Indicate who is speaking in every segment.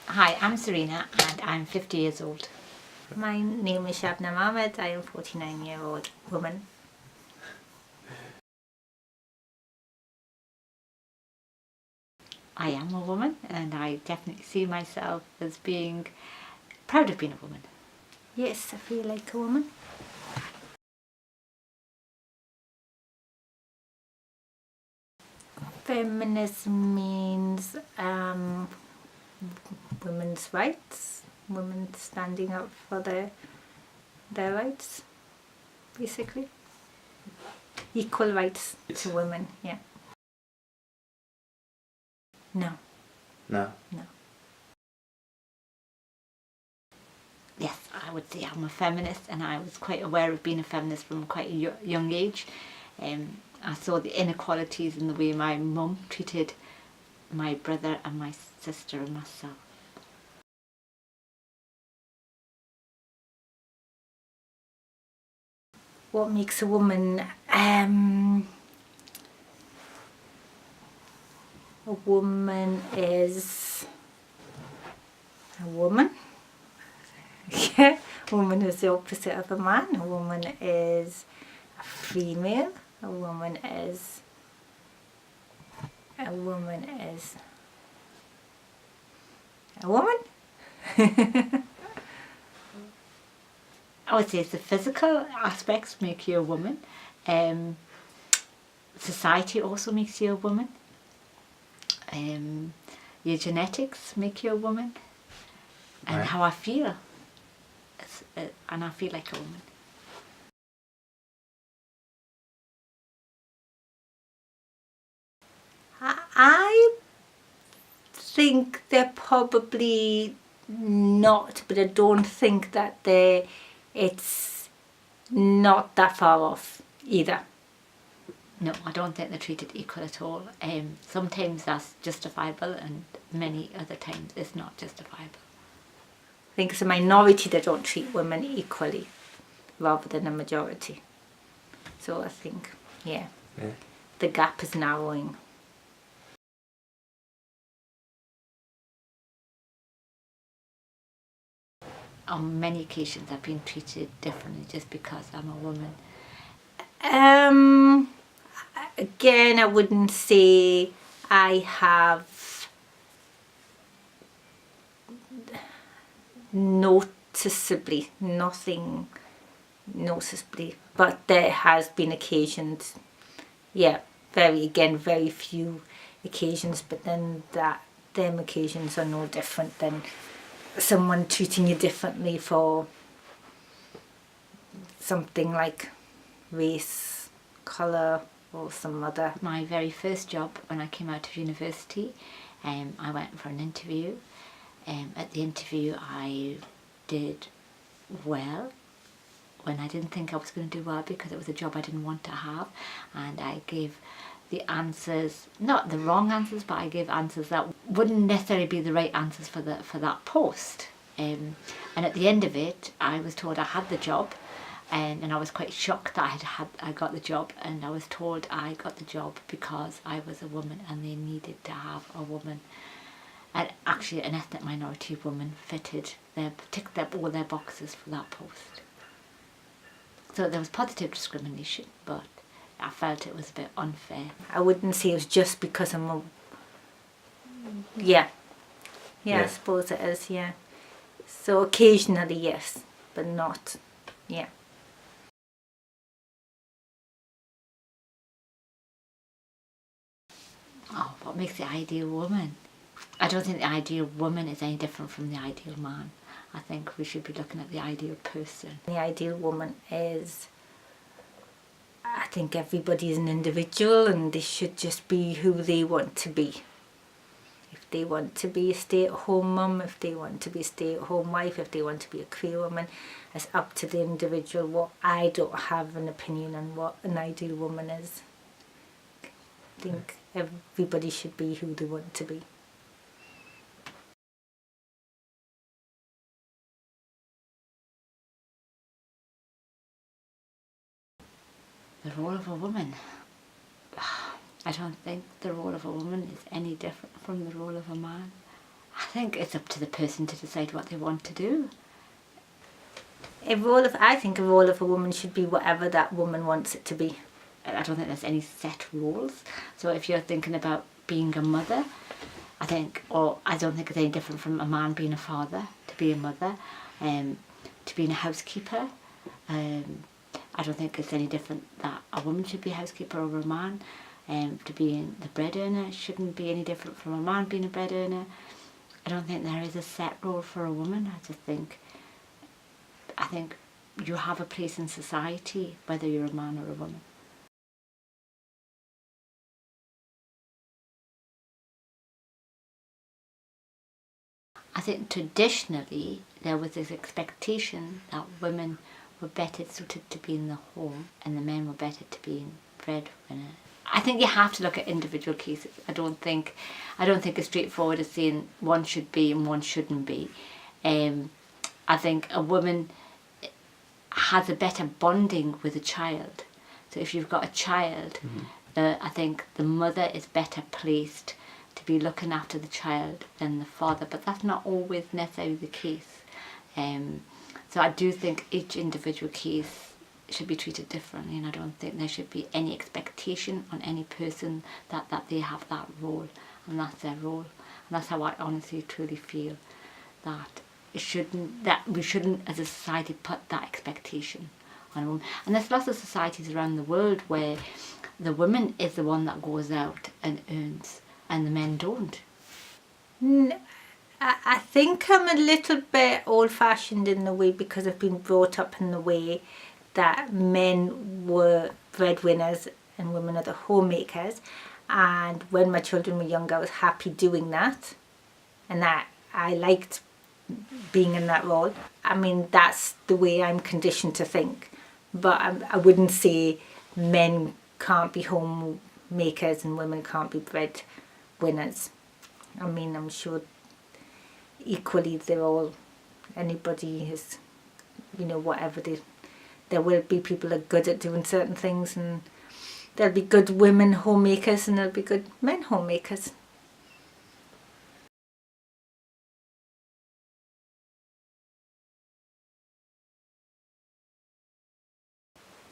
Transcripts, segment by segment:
Speaker 1: Hi, I'm Serena and I'm 50 years old.
Speaker 2: My name is Shabnam Ahmed. I am a 49-year-old woman.
Speaker 1: I am a woman and I definitely see myself as being proud of being a woman.
Speaker 2: Yes, I feel like a woman. Feminism means women's rights, women standing up for their rights, basically. Equal rights to women, yeah. No.
Speaker 3: No.
Speaker 2: No.
Speaker 1: Yes, I would say I'm a feminist and I was quite aware of being a feminist from quite a young age. I saw the inequalities in the way my mum treated my brother and my sister and myself.
Speaker 2: What makes a woman? A woman is a woman. Yeah, a woman is the opposite of a man. A woman is a female. A woman is a woman.
Speaker 1: I would say it's the physical aspects make you a woman. Society also makes you a woman. Your genetics make you a woman. And
Speaker 3: Right.
Speaker 1: how I feel. And I feel like a woman.
Speaker 2: I think they're probably not, but I don't think that it's not that far off either.
Speaker 1: No, I don't think they're treated equal at all. Sometimes that's justifiable and many other times it's not justifiable.
Speaker 2: I think it's a minority that don't treat women equally rather than a majority. So I think, yeah, the gap is narrowing.
Speaker 1: On many occasions I've been treated differently just because I'm a woman.
Speaker 2: Again, I wouldn't say I have noticeably, nothing noticeably, but there has been occasions, yeah, very few occasions, but then them occasions are no different than someone treating you differently for something like race, colour, or some other.
Speaker 1: My very first job when I came out of university, I went for an interview. At the interview I did well when I didn't think I was going to do well because it was a job I didn't want to have, and I gave the answers, not the wrong answers, but I gave answers that wouldn't necessarily be the right answers for that post. And at the end of it I was told I had the job, and I was quite shocked that I got the job, and I was told I got the job because I was a woman and they needed to have a woman. And actually an ethnic minority woman ticked all their boxes for that post. So there was positive discrimination, but I felt it was a bit unfair.
Speaker 2: I wouldn't say it was just because I'm a... Yeah, I suppose it is, yeah. So occasionally, yes, but not, yeah.
Speaker 1: Oh, what makes the ideal woman? I don't think the ideal woman is any different from the ideal man. I think we should be looking at the ideal person.
Speaker 2: The ideal woman is... I think everybody is an individual and they should just be who they want to be. If they want to be a stay-at-home mum, if they want to be a stay-at-home wife, if they want to be a career woman, it's up to the individual. What I don't have an opinion on what an ideal woman is. I think everybody should be who they want to be.
Speaker 1: The role of a woman. I don't think the role of a woman is any different from the role of a man. I think it's up to the person to decide what they want to do.
Speaker 2: I think a role of a woman should be whatever that woman wants it to be.
Speaker 1: I don't think there's any set rules. So if you're thinking about being a mother, I don't think it's any different from a man being a father, to be a mother, to being a housekeeper. I don't think it's any different that a woman should be a housekeeper over a man. To being the bread earner shouldn't be any different from a man being a bread earner. I don't think there is a set role for a woman. I think you have a place in society whether you're a man or a woman. I think traditionally there was this expectation that women were better suited to be in the home and the men were better to be in breadwinner. I think you have to look at individual cases. I don't think it's straightforward as saying one should be and one shouldn't be. I think a woman has a better bonding with a child. So if you've got a child, I think the mother is better placed to be looking after the child than the father, but that's not always necessarily the case. So I do think each individual case should be treated differently, and I don't think there should be any expectation on any person that they have that role, and that's their role. And that's how I honestly truly feel that we shouldn't as a society put that expectation on a woman. And there's lots of societies around the world where the woman is the one that goes out and earns and the men don't.
Speaker 2: I think I'm a little bit old-fashioned in the way, because I've been brought up in the way that men were breadwinners and women are the homemakers, and when my children were younger I was happy doing that, and that I liked being in that role. I mean, that's the way I'm conditioned to think, but I wouldn't say men can't be homemakers and women can't be breadwinners. I mean, I'm sure equally anybody is, whatever there will be people that are good at doing certain things, and there'll be good women homemakers and there'll be good men homemakers.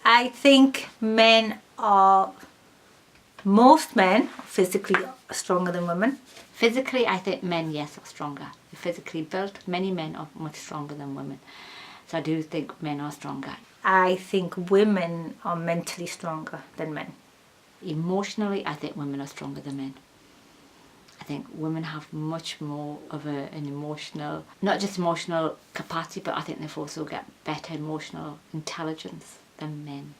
Speaker 2: I think most men are physically stronger than women.
Speaker 1: Physically, I think men, yes, are stronger. They're physically built. Many men are much stronger than women. So I do think men are stronger.
Speaker 2: I think women are mentally stronger than men.
Speaker 1: Emotionally, I think women are stronger than men. I think women have much more of an emotional, not just emotional capacity, but I think they've also got better emotional intelligence than men.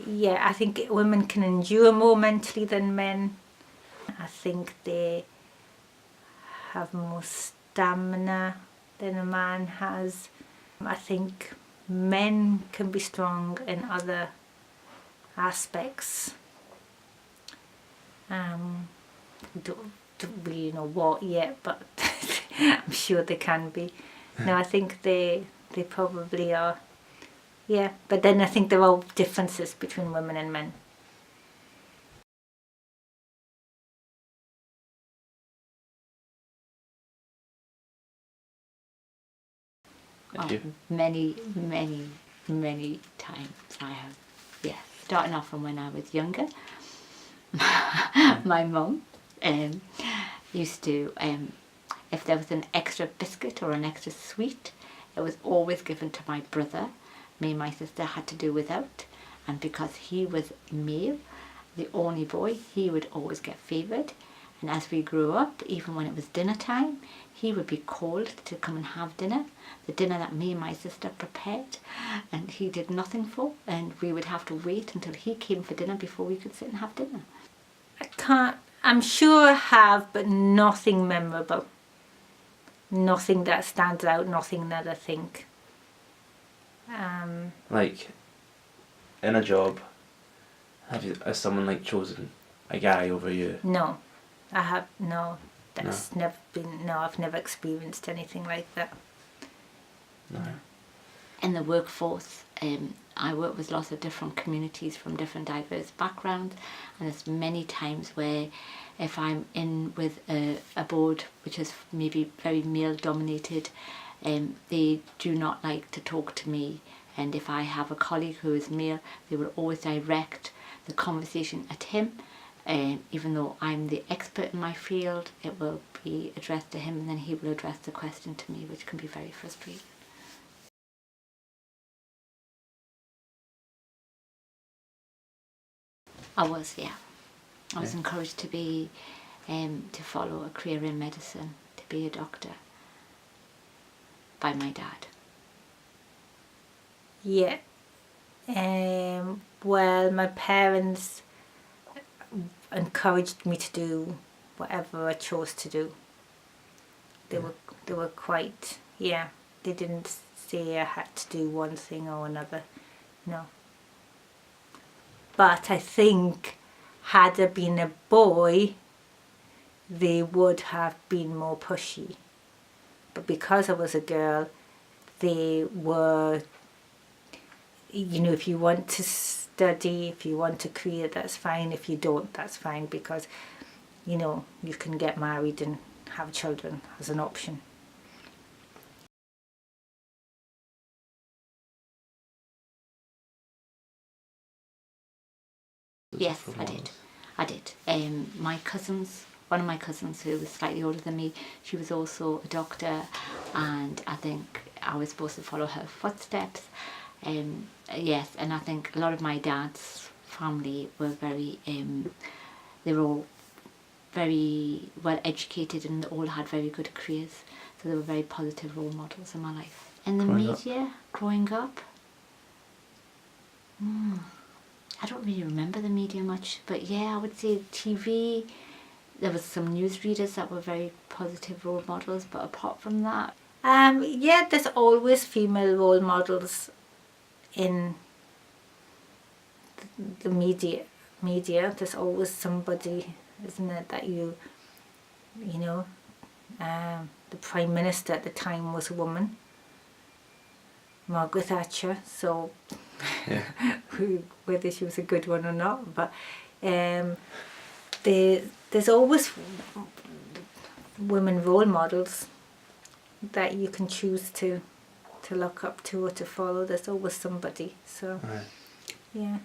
Speaker 2: Yeah, I think women can endure more mentally than men. I think they have more stamina than a man has. I think men can be strong in other aspects. Don't really know what yet, but I'm sure they can be. No, I think they probably are. Yeah, but then I think there are differences between women and men.
Speaker 1: Many, many, many times I have. Yeah, starting off from when I was younger. My mum used to, if there was an extra biscuit or an extra sweet, it was always given to my brother. Me and my sister had to do without, and because he was male, the only boy, he would always get favoured. And as we grew up, even when it was dinner time, he would be called to come and have dinner, the dinner that me and my sister prepared, and he did nothing for, and we would have to wait until he came for dinner before we could sit and have dinner.
Speaker 2: I'm sure I have, but nothing memorable. Nothing that stands out, nothing that I think.
Speaker 3: Like, in a job, has someone like chosen a guy over you?
Speaker 2: No, I have, no. That's never been, no, I've never experienced anything like that.
Speaker 3: No.
Speaker 1: In the workforce, I work with lots of different communities from different diverse backgrounds, and there's many times where if I'm in with a board which is maybe very male dominated, they do not like to talk to me, and if I have a colleague who is male, they will always direct the conversation at him. Even though I'm the expert in my field, it will be addressed to him, and then he will address the question to me, which can be very frustrating. I was, yeah. I was encouraged to be, to follow a career in medicine, to be a doctor, by my dad.
Speaker 2: Yeah. Well, my parents encouraged me to do whatever I chose to do. They were quite, yeah. They didn't say I had to do one thing or another. No. But I think had I been a boy, they would have been more pushy. But because I was a girl, they were, you know, if you want to study, if you want a career, that's fine. If you don't, that's fine, because, you know, you can get married and have children as an option.
Speaker 1: Yes, I did. My cousins, one of my cousins who was slightly older than me, she was also a doctor, and I think I was supposed to follow her footsteps. Yes, and I think a lot of my dad's family were very, they were all very well educated and all had very good careers, so they were very positive role models in my life. In the media, growing up, I don't really remember the media much, but yeah, I would say TV. There was some newsreaders that were very positive role models, but apart from that,
Speaker 2: yeah, there's always female role models in the media. There's always somebody, isn't it, that you know, the Prime Minister at the time was a woman, Margaret Thatcher, so
Speaker 3: yeah.
Speaker 2: whether she was a good one or not, but there's always women role models that you can choose to look up to or to follow. There's always somebody, so
Speaker 3: Right.
Speaker 2: yeah.